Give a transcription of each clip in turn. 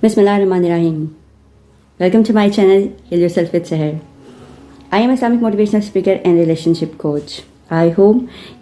Bismillahirrahmanirrahim. Welcome to my channel, Heal Yourself with Seher. I am Islamic motivational speaker and relationship coach. I hope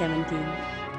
17.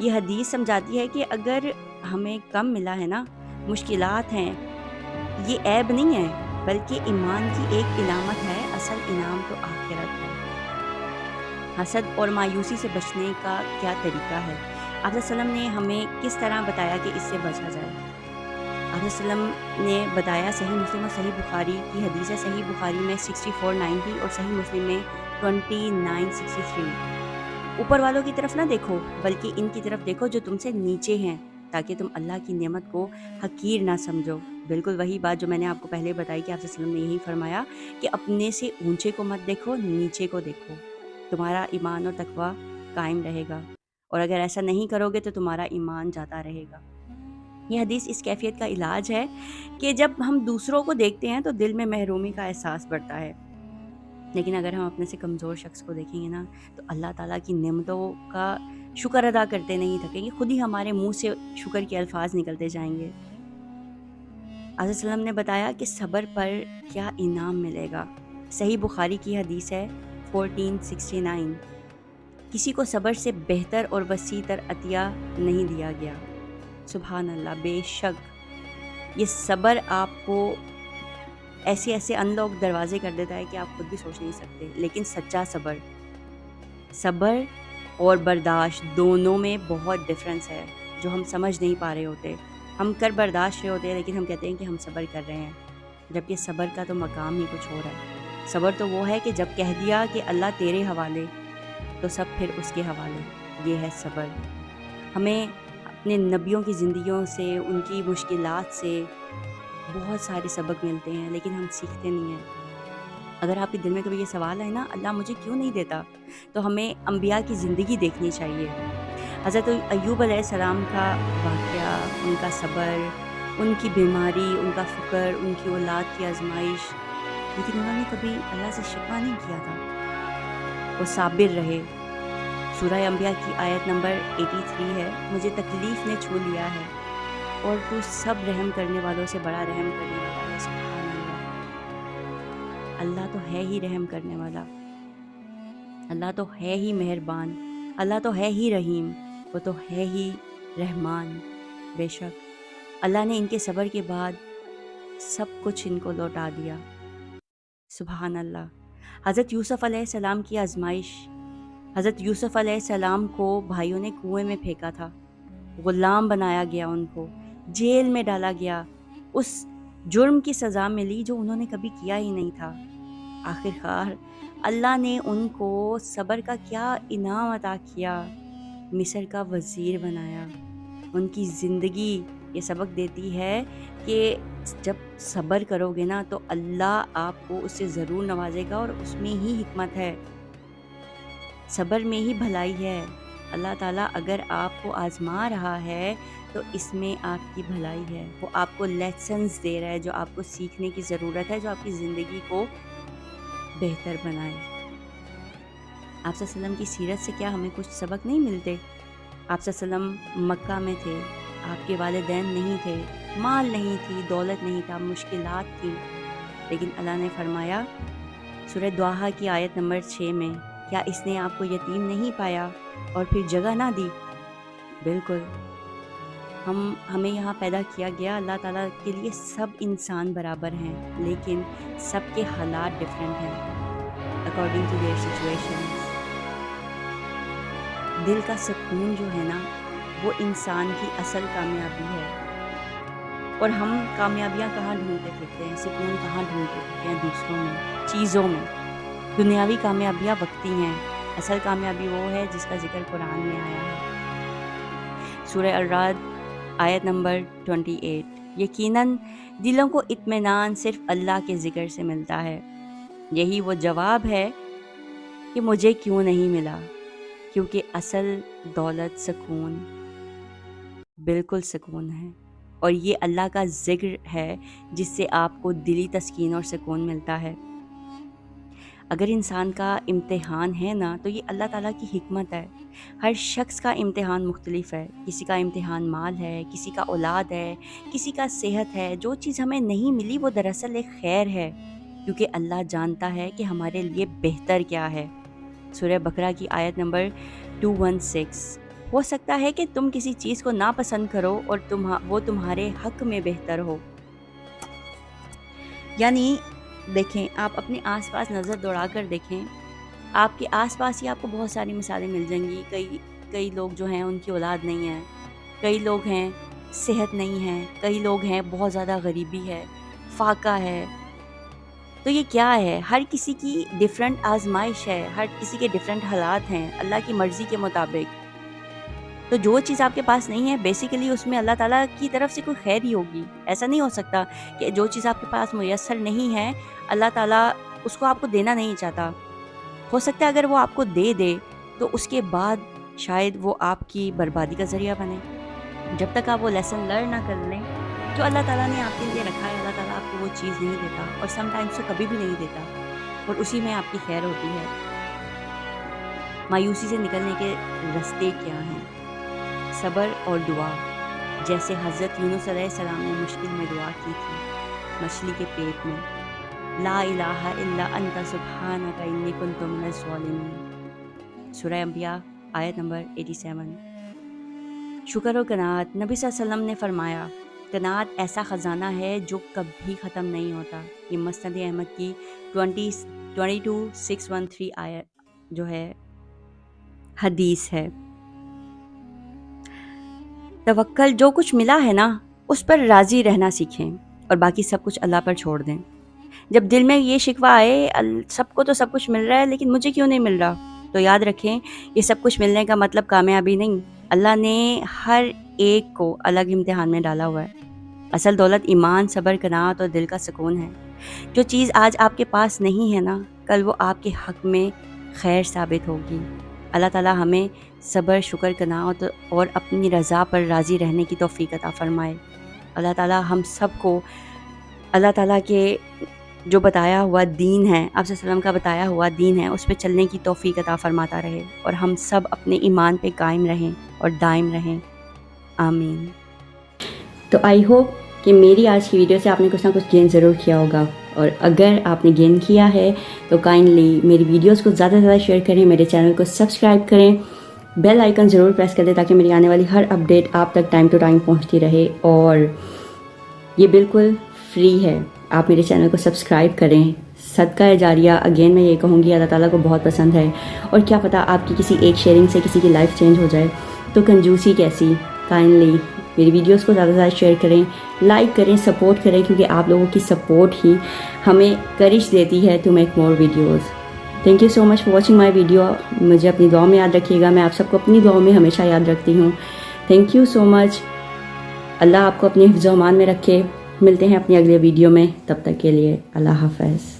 یہ حدیث سمجھاتی ہے کہ اگر ہمیں کم ملا ہے نا، مشکلات ہیں، یہ عیب نہیں ہے بلکہ ایمان کی ایک علامت ہے، اصل انعام تو آخرت ہے۔ حسد اور مایوسی سے بچنے کا کیا طریقہ ہے؟ آپ صلی اللہ علیہ وسلم نے ہمیں کس طرح بتایا کہ اس سے بچا جائے؟ آپ صلی اللہ علیہ وسلم نے بتایا، صحیح مسلم اور صحیح بخاری کی حدیث ہے، صحیح بخاری میں 6490 اور صحیح مسلم میں 2963، اوپر والوں کی طرف نہ دیکھو بلکہ ان کی طرف دیکھو جو تم سے نیچے ہیں، تاکہ تم اللہ کی نعمت کو حقیر نہ سمجھو۔ بالکل وہی بات جو میں نے آپ کو پہلے بتائی کہ آپ صلی اللہ علیہ وسلم نے یہی فرمایا کہ اپنے سے اونچے کو مت دیکھو، نیچے کو دیکھو، تمہارا ایمان اور تقوی قائم رہے گا، اور اگر ایسا نہیں کرو گے تو تمہارا ایمان جاتا رہے گا۔ یہ حدیث اس کیفیت کا علاج ہے کہ جب ہم دوسروں کو دیکھتے ہیں تو دل میں محرومی کا احساس بڑھتا ہے، لیکن اگر ہم اپنے سے کمزور شخص کو دیکھیں گے نا تو اللہ تعالیٰ کی نعمتوں کا شکر ادا کرتے نہیں تھکیں گے، خود ہی ہمارے منہ سے شکر کے الفاظ نکلتے جائیں گے۔ آپ صلی اللہ علیہ وسلم نے بتایا کہ صبر پر کیا انعام ملے گا، صحیح بخاری کی حدیث ہے 1469، کسی کو صبر سے بہتر اور وسیع تر عطیہ نہیں دیا گیا۔ سبحان اللہ، بے شک یہ صبر آپ کو ایسے ایسے انلوک دروازے کر دیتا ہے کہ آپ خود بھی سوچ نہیں سکتے، لیکن سچا صبر اور برداشت دونوں میں بہت ڈفرینس ہے جو ہم سمجھ نہیں پا رہے ہوتے۔ ہم کر برداشت رہے ہوتے ہیں لیکن ہم کہتے ہیں کہ ہم صبر کر رہے ہیں، جبکہ صبر کا تو مقام ہی کچھ اور ہے۔ صبر تو وہ ہے کہ جب کہہ دیا کہ اللہ تیرے حوالے تو سب پھر اس کے حوالے، یہ ہے صبر۔ ہمیں اپنے نبیوں کی زندگیوں سے، ان کی مشکلات سے بہت سارے سبق ملتے ہیں، لیکن ہم سیکھتے نہیں ہیں۔ اگر آپ کے دل میں کبھی یہ سوال ہے نا اللہ مجھے کیوں نہیں دیتا، تو ہمیں انبیاء کی زندگی دیکھنی چاہیے۔ حضرت ایوب علیہ السلام کا واقعہ، ان کا صبر، ان کی بیماری، ان کا فقر، ان کی اولاد کی آزمائش، لیکن انہوں نے کبھی اللہ سے شکوہ نہیں کیا تھا، وہ صابر رہے۔ سورہ انبیاء کی آیت نمبر 83 ہے، مجھے تکلیف نے چھو لیا ہے اور تو سب رحم کرنے والوں سے بڑا رحم کرنے والا ہے۔ سبحان اللہ، اللہ تو ہے ہی رحم کرنے والا، اللہ تو ہے ہی مہربان، اللہ تو ہے ہی رحیم، وہ تو ہے ہی رحمان۔ بے شک اللہ نے ان کے صبر کے بعد سب کچھ ان کو لوٹا دیا۔ سبحان اللہ۔ حضرت یوسف علیہ السلام کی آزمائش، حضرت یوسف علیہ السلام کو بھائیوں نے کنویں میں پھینکا تھا، غلام بنایا گیا، ان کو جیل میں ڈالا گیا، اس جرم کی سزا ملی جو انہوں نے کبھی کیا ہی نہیں تھا۔ آخر کار اللہ نے ان کو صبر کا کیا انعام عطا کیا، مصر کا وزیر بنایا۔ ان کی زندگی یہ سبق دیتی ہے کہ جب صبر کرو گے نا تو اللہ آپ کو اس سے ضرور نوازے گا، اور اس میں ہی حکمت ہے، صبر میں ہی بھلائی ہے۔ اللہ تعالیٰ اگر آپ کو آزما رہا ہے تو اس میں آپ کی بھلائی ہے، وہ آپ کو لیسنز دے رہا ہے جو آپ کو سیکھنے کی ضرورت ہے، جو آپ کی زندگی کو بہتر بنائے۔ آپ صلی اللہ علیہ وسلم کی سیرت سے کیا ہمیں کچھ سبق نہیں ملتے؟ آپ صلی اللہ علیہ وسلم مکہ میں تھے، آپ کے والدین نہیں تھے، مال نہیں تھی، دولت نہیں تھا، مشکلات تھی، لیکن اللہ نے فرمایا سورہ دوحہ کی آیت نمبر 6 میں، کیا اس نے آپ کو یتیم نہیں پایا اور پھر جگہ نہ دی؟ بالکل، ہمیں یہاں پیدا کیا گیا، اللہ تعالیٰ کے لیے سب انسان برابر ہیں، لیکن سب کے حالات ڈیفرنٹ ہیں اکارڈنگ ٹو دیئر سچویشن۔ دل کا سکون جو ہے نا وہ انسان کی اصل کامیابی ہے، اور ہم کامیابیاں کہاں ڈھونڈتے پھرتے ہیں، سکون کہاں ڈھونڈتے پھرتے ہیں؟ دوسروں میں، چیزوں میں۔ دنیاوی کامیابیاں وقتی ہیں، اصل کامیابی وہ ہے جس کا ذکر قرآن میں آیا ہے۔ سورہ الرعد آیت نمبر 28، یقیناً دلوں کو اطمینان صرف اللہ کے ذکر سے ملتا ہے۔ یہی وہ جواب ہے کہ مجھے کیوں نہیں ملا، کیونکہ اصل دولت سکون، بالکل سکون ہے، اور یہ اللہ کا ذکر ہے جس سے آپ کو دلی تسکین اور سکون ملتا ہے۔ اگر انسان کا امتحان ہے نا تو یہ اللہ تعالیٰ کی حکمت ہے۔ ہر شخص کا امتحان مختلف ہے، کسی کا امتحان مال ہے، کسی کا اولاد ہے، کسی کا صحت ہے۔ جو چیز ہمیں نہیں ملی وہ دراصل ایک خیر ہے، کیونکہ اللہ جانتا ہے کہ ہمارے لیے بہتر کیا ہے۔ سورہ بقرہ کی آیت نمبر 216، ہو سکتا ہے کہ تم کسی چیز کو ناپسند کرو اور وہ تمہارے حق میں بہتر ہو. یعنی دیکھیں، آپ اپنے آس پاس نظر دوڑا کر دیکھیں، آپ کے آس پاس ہی آپ کو بہت ساری مثالیں مل جائیں گی. کئی لوگ جو ہیں ان کی اولاد نہیں ہے، کئی لوگ ہیں صحت نہیں ہے، کئی لوگ ہیں بہت زیادہ غریبی ہے، فاقہ ہے. تو یہ کیا ہے؟ ہر کسی کی ڈیفرنٹ آزمائش ہے، ہر کسی کے ڈیفرنٹ حالات ہیں اللہ کی مرضی کے مطابق. تو جو چیز آپ کے پاس نہیں ہے بیسیکلی اس میں اللہ تعالیٰ کی طرف سے کوئی خیر ہی ہوگی. ایسا نہیں ہو سکتا کہ جو چیز آپ کے پاس میسر نہیں ہے اللہ تعالیٰ اس کو آپ کو دینا نہیں چاہتا. ہو سکتا ہے اگر وہ آپ کو دے دے تو اس کے بعد شاید وہ آپ کی بربادی کا ذریعہ بنے. جب تک آپ وہ لیسن لرن نہ کر لیں جو اللہ تعالیٰ نے آپ کے لیے رکھا ہے، اللہ تعالیٰ آپ کو وہ چیز نہیں دیتا، اور سم ٹائمز تو کبھی بھی نہیں دیتا، اور اسی میں آپ کی خیر ہوتی ہے. مایوسی سے نکلنے کے راستے کیا ہیں؟ صبر اور دعا. جیسے حضرت یونس علیہ السلام نے مشکل میں دعا کی تھی مچھلی کے پیٹ میں، لا الہ الا انت سبحانک انی کنت من الظالمین. سورہ انبیاء آیت نمبر 87. شکر و قناعت. نبی صلی اللہ علیہ وسلم نے فرمایا قناعت ایسا خزانہ ہے جو کبھی ختم نہیں ہوتا. یہ مسند احمد کی 22,613 آیت جو ہے حدیث ہے. توکل. جو کچھ ملا ہے نا اس پر راضی رہنا سیکھیں اور باقی سب کچھ اللہ پر چھوڑ دیں. جب دل میں یہ شکوہ آئے سب کو تو سب کچھ مل رہا ہے لیکن مجھے کیوں نہیں مل رہا، تو یاد رکھیں یہ سب کچھ ملنے کا مطلب کامیابی نہیں. اللہ نے ہر ایک کو الگ امتحان میں ڈالا ہوا ہے. اصل دولت ایمان، صبر، قناعت اور دل کا سکون ہے. جو چیز آج آپ کے پاس نہیں ہے نا کل وہ آپ کے حق میں خیر ثابت ہوگی. اللہ تعالیٰ ہمیں صبر، شکر، قناعت اور اپنی رضا پر راضی رہنے کی توفیق عطا فرمائے. اللہ تعالیٰ ہم سب کو اللہ تعالیٰ کے جو بتایا ہوا دین ہے، آپ صلی اللہ علیہ وسلم کا بتایا ہوا دین ہے، اس پہ چلنے کی توفیق عطا فرماتا رہے، اور ہم سب اپنے ایمان پہ قائم رہیں اور دائم رہیں. آمین. تو آئی ہوپ کہ میری آج کی ویڈیو سے آپ نے کچھ نہ کچھ گین ضرور کیا ہوگا، اور اگر آپ نے گین کیا ہے تو کائنڈلی میری ویڈیوز کو زیادہ سے زیادہ شیئر کریں، میرے چینل کو سبسکرائب کریں، بیل آئیکن ضرور پریس کر دیں تاکہ میری آنے والی ہر اپڈیٹ آپ تک ٹائم ٹو ٹائم پہنچتی رہے. اور یہ بالکل فری ہے، آپ میرے چینل کو سبسکرائب کریں. صدقہ جاریہ اگین میں یہ کہوں گی اللہ تعالیٰ کو بہت پسند ہے، اور کیا پتہ آپ کی کسی ایک شیئرنگ سے کسی کی لائف چینج ہو جائے. تو کنجوسی کیسی. کائنڈلی میری ویڈیوز کو زیادہ سے زیادہ شیئر کریں، لائک کریں، سپورٹ کریں، کیونکہ آپ لوگوں کی سپورٹ ہی ہمیں کرش دیتی ہے to make more videos. Thank you so much for watching my video. مجھے اپنی دعاؤں میں یاد رکھیے گا، میں آپ سب کو اپنی دعاؤں میں ہمیشہ یاد رکھتی ہوں. تھینک یو سو مچ. اللہ آپ کو اپنے حفظ و امان میں رکھے. ملتے ہیں اپنی اگلے ویڈیو میں، تب تک کے لیے اللہ حافظ.